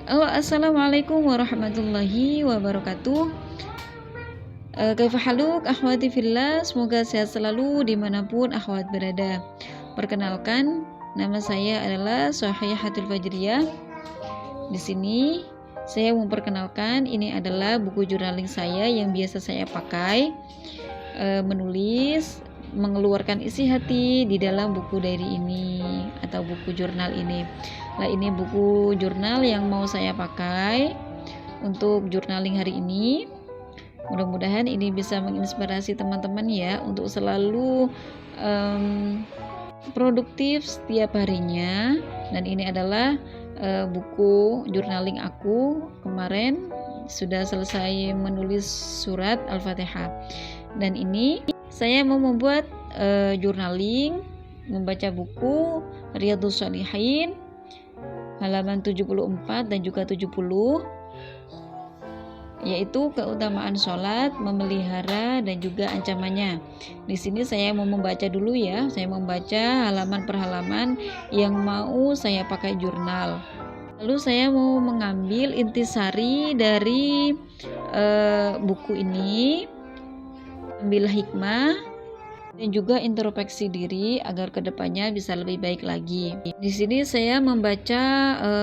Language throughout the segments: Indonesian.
Halo, assalamualaikum warahmatullahi wabarakatuh. Kaifa haluk akhwati fillah, semoga sehat selalu dimanapun akhwat berada. Perkenalkan, nama saya adalah Sohiyahatul Fajriyah. Di sini saya memperkenalkan ini adalah buku journaling saya yang biasa saya pakai menulis, mengeluarkan isi hati di dalam buku diary ini atau buku jurnal ini. Nah, ini buku jurnal yang mau saya pakai untuk journaling hari ini. Mudah-mudahan ini bisa menginspirasi teman-teman ya untuk selalu produktif setiap harinya. Dan ini adalah buku journaling aku kemarin sudah selesai menulis surat Al-Fatihah. Dan ini saya mau membuat journaling, membaca buku Riyadhus Shalihin halaman 74 dan juga 70, yaitu keutamaan sholat, memelihara dan juga ancamannya. Di sini saya mau membaca dulu ya. Saya membaca halaman per halaman yang mau saya pakai jurnal. Lalu saya mau mengambil intisari dari buku ini, ambil hikmah dan juga introspeksi diri agar kedepannya bisa lebih baik lagi. Di sini saya membaca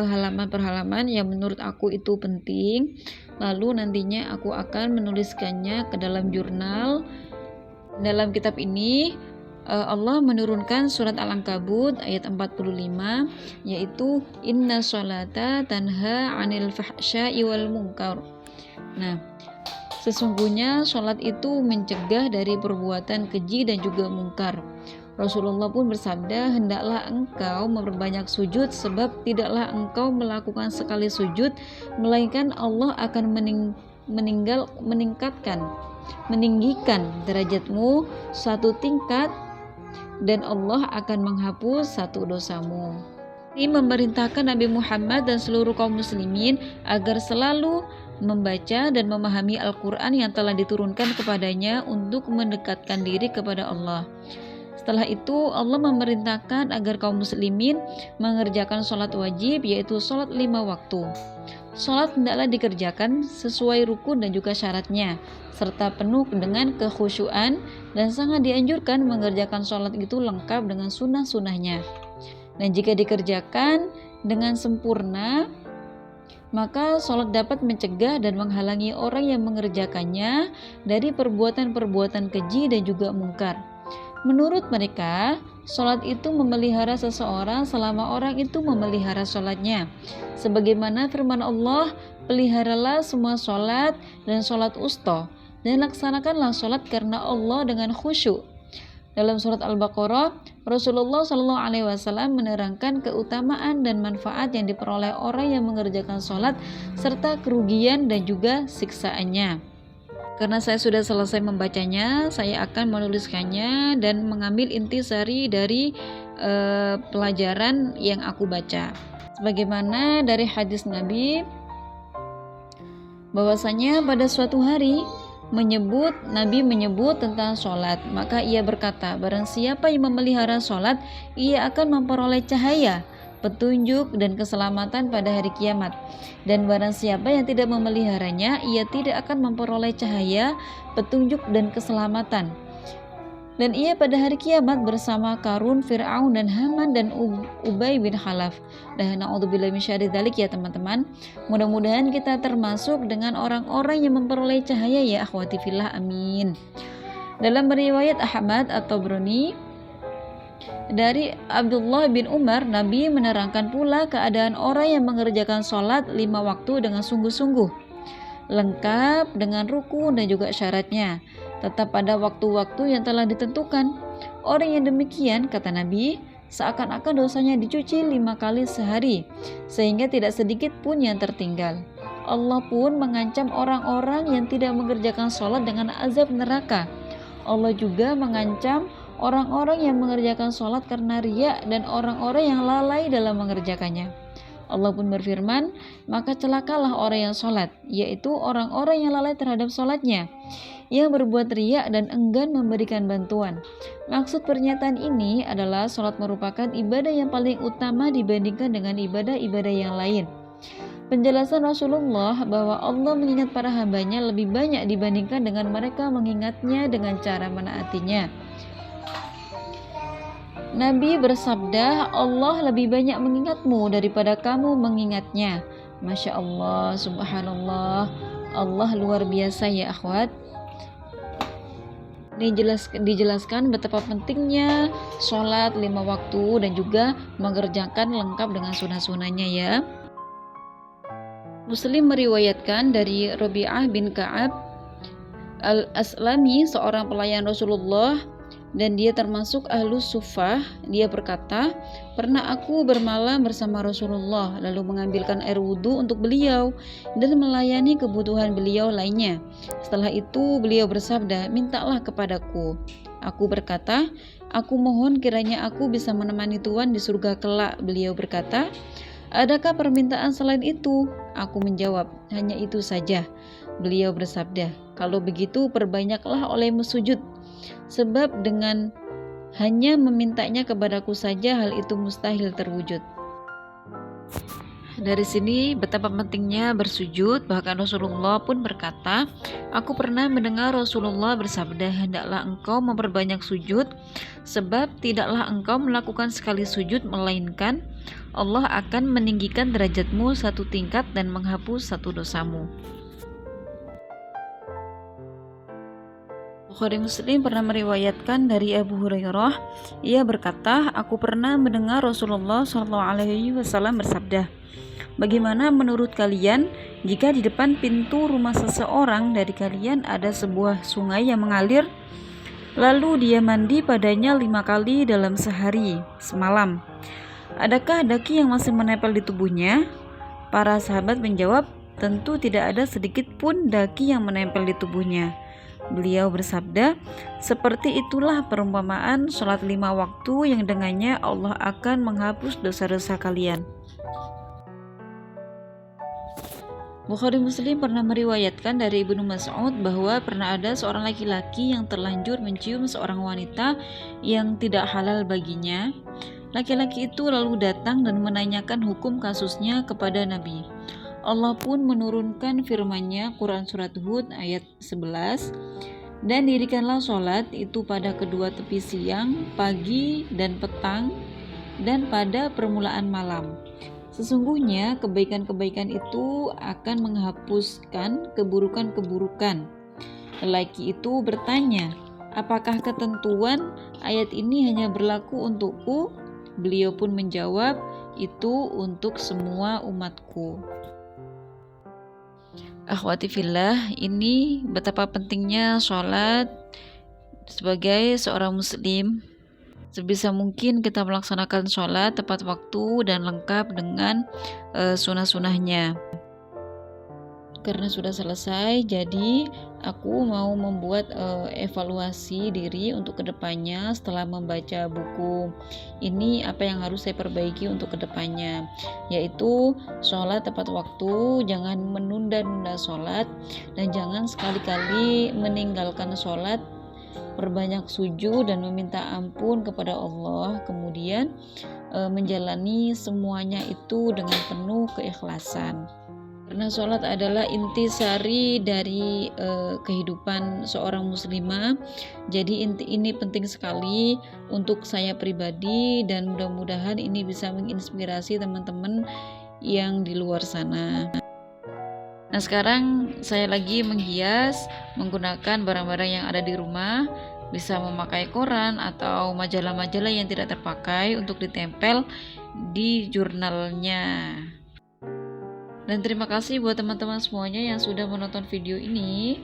halaman per halaman yang menurut aku itu penting. Lalu nantinya aku akan menuliskannya ke dalam jurnal. Dalam kitab ini Allah menurunkan surat Al-Ankabut ayat 45, yaitu inna sholata tanha 'anil fahsya'i wal munkar. Nah, sesungguhnya sholat itu mencegah dari perbuatan keji dan juga mungkar. Rasulullah pun bersabda, hendaklah engkau memperbanyak sujud, sebab tidaklah engkau melakukan sekali sujud, melainkan Allah akan meninggikan derajatmu satu tingkat, dan Allah akan menghapus satu dosamu. Ini memerintahkan Nabi Muhammad dan seluruh kaum muslimin agar selalu membaca dan memahami Al-Quran yang telah diturunkan kepadanya untuk mendekatkan diri kepada Allah. Setelah itu Allah memerintahkan agar kaum muslimin mengerjakan sholat wajib, yaitu sholat 5 waktu. Sholat hendaklah dikerjakan sesuai rukun dan juga syaratnya, serta penuh dengan kekhusyuan, dan sangat dianjurkan mengerjakan sholat itu lengkap dengan sunnah-sunnahnya. Dan jika dikerjakan dengan sempurna, maka sholat dapat mencegah dan menghalangi orang yang mengerjakannya dari perbuatan-perbuatan keji dan juga mungkar. Menurut mereka, sholat itu memelihara seseorang selama orang itu memelihara sholatnya. Sebagaimana firman Allah, peliharalah semua sholat dan sholat usta, dan laksanakanlah sholat karena Allah dengan khusyuk. Dalam surat Al-Baqarah, Rasulullah SAW menerangkan keutamaan dan manfaat yang diperoleh orang yang mengerjakan sholat serta kerugian dan juga siksaannya. Karena saya sudah selesai membacanya, saya akan menuliskannya dan mengambil intisari dari pelajaran yang aku baca. Sebagaimana dari hadis Nabi, bahwasanya pada suatu hari Nabi menyebut tentang sholat, maka ia berkata, barang siapa yang memelihara sholat, ia akan memperoleh cahaya, petunjuk dan keselamatan pada hari kiamat. Dan barang siapa yang tidak memeliharanya, ia tidak akan memperoleh cahaya, petunjuk dan keselamatan. Dan ia pada hari kiamat bersama Karun, Fir'aun dan Haman dan Ubay bin Khalaf. Dan na'udzubillahi min syarri dzalik ya teman-teman. Mudah-mudahan kita termasuk dengan orang-orang yang memperoleh cahaya ya akhwati fillah, amin. Dalam riwayat Ahmad atau Bruni dari Abdullah bin Umar, Nabi menerangkan pula keadaan orang yang mengerjakan sholat 5 waktu dengan sungguh-sungguh, lengkap dengan rukun dan juga syaratnya, tetap pada waktu-waktu yang telah ditentukan. Orang yang demikian, kata Nabi, seakan-akan dosanya dicuci 5 kali sehari, sehingga tidak sedikit pun yang tertinggal. Allah pun mengancam orang-orang yang tidak mengerjakan sholat dengan azab neraka. Allah juga mengancam orang-orang yang mengerjakan sholat karena riya dan orang-orang yang lalai dalam mengerjakannya. Allah pun berfirman, maka celakalah orang yang sholat, yaitu orang-orang yang lalai terhadap sholatnya, yang berbuat riya dan enggan memberikan bantuan. Maksud pernyataan ini adalah sholat merupakan ibadah yang paling utama dibandingkan dengan ibadah-ibadah yang lain. Penjelasan Rasulullah bahwa Allah mengingat para hambanya lebih banyak dibandingkan dengan mereka mengingatnya dengan cara menaatinya. Nabi bersabda, Allah lebih banyak mengingatmu daripada kamu mengingatnya. Masya Allah, subhanallah, Allah luar biasa ya akhwat. Dijelaskan betapa pentingnya sholat 5 waktu dan juga mengerjakan lengkap dengan sunah-sunahnya ya. Muslim meriwayatkan dari Rabi'ah bin Ka'ab Al-Aslami, seorang pelayan Rasulullah, dan dia termasuk ahlus suffah. Dia berkata, pernah aku bermalam bersama Rasulullah, lalu mengambilkan air wudhu untuk beliau dan melayani kebutuhan beliau lainnya. Setelah itu beliau bersabda, mintalah kepadaku. Aku berkata, aku mohon kiranya aku bisa menemani Tuhan di surga kelak. Beliau berkata, adakah permintaan selain itu? Aku menjawab, hanya itu saja. Beliau bersabda, kalau begitu perbanyaklah olehmu sujud, sebab dengan hanya memintanya kepadaku saja hal itu mustahil terwujud. Dari sini betapa pentingnya bersujud. Bahkan Rasulullah pun berkata, aku pernah mendengar Rasulullah bersabda, hendaklah engkau memperbanyak sujud, sebab tidaklah engkau melakukan sekali sujud melainkan Allah akan meninggikan derajatmu 1 tingkat dan menghapus 1 dosamu. Bukhari Muslim pernah meriwayatkan dari Abu Hurairah, ia berkata, aku pernah mendengar Rasulullah SAW bersabda, bagaimana menurut kalian jika di depan pintu rumah seseorang dari kalian ada sebuah sungai yang mengalir, lalu dia mandi padanya 5 kali dalam sehari semalam? Adakah daki yang masih menempel di tubuhnya? Para sahabat menjawab, tentu tidak ada sedikit pun daki yang menempel di tubuhnya. Beliau bersabda, seperti itulah perumpamaan sholat 5 waktu yang dengannya Allah akan menghapus dosa-dosa kalian. Bukhari Muslim pernah meriwayatkan dari Ibnu Mas'ud bahwa pernah ada seorang laki-laki yang terlanjur mencium seorang wanita yang tidak halal baginya. Laki-laki itu lalu datang dan menanyakan hukum kasusnya kepada Nabi. Allah pun menurunkan firman-Nya, Quran Surat Hud ayat 11, dan dirikanlah sholat itu pada kedua tepi siang, pagi, dan petang, dan pada permulaan malam. Sesungguhnya kebaikan-kebaikan itu akan menghapuskan keburukan-keburukan. Lelaki itu bertanya, apakah ketentuan ayat ini hanya berlaku untukku? Beliau pun menjawab, itu untuk semua umatku. Akhwati fillah, ini betapa pentingnya sholat sebagai seorang muslim. Sebisa mungkin kita melaksanakan sholat tepat waktu dan lengkap dengan sunah-sunahnya. Karena sudah selesai, jadi aku mau membuat evaluasi diri untuk kedepannya setelah membaca buku ini, apa yang harus saya perbaiki untuk kedepannya, yaitu sholat tepat waktu, jangan menunda-nunda sholat, dan jangan sekali-kali meninggalkan sholat. Perbanyak sujud dan meminta ampun kepada Allah, kemudian menjalani semuanya itu dengan penuh keikhlasan. Karena sholat adalah intisari dari kehidupan seorang muslimah. Jadi ini penting sekali untuk saya pribadi, dan mudah-mudahan ini bisa menginspirasi teman-teman yang di luar sana. Nah, sekarang saya lagi menghias menggunakan barang-barang yang ada di rumah. Bisa memakai koran atau majalah-majalah yang tidak terpakai untuk ditempel di jurnalnya. Dan terima kasih buat teman-teman semuanya yang sudah menonton video ini.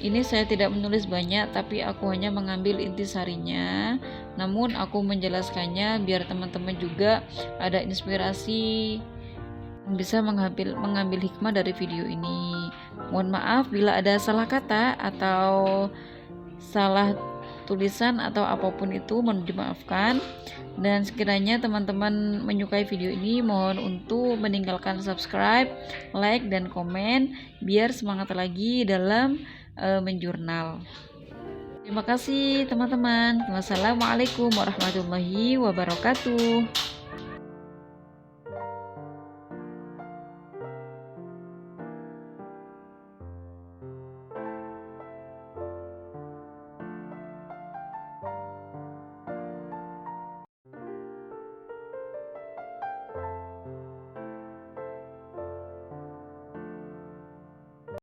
Ini saya tidak menulis banyak, tapi aku hanya mengambil intisarinya. Namun aku menjelaskannya biar teman-teman juga ada inspirasi, bisa mengambil hikmah dari video ini. Mohon maaf bila ada salah kata atau salah tulisan atau apapun itu, mohon dimaafkan. Dan sekiranya teman-teman menyukai video ini, mohon untuk meninggalkan subscribe, like, dan komen biar semangat lagi dalam menjurnal. Terima kasih teman-teman. Wassalamualaikum warahmatullahi wabarakatuh.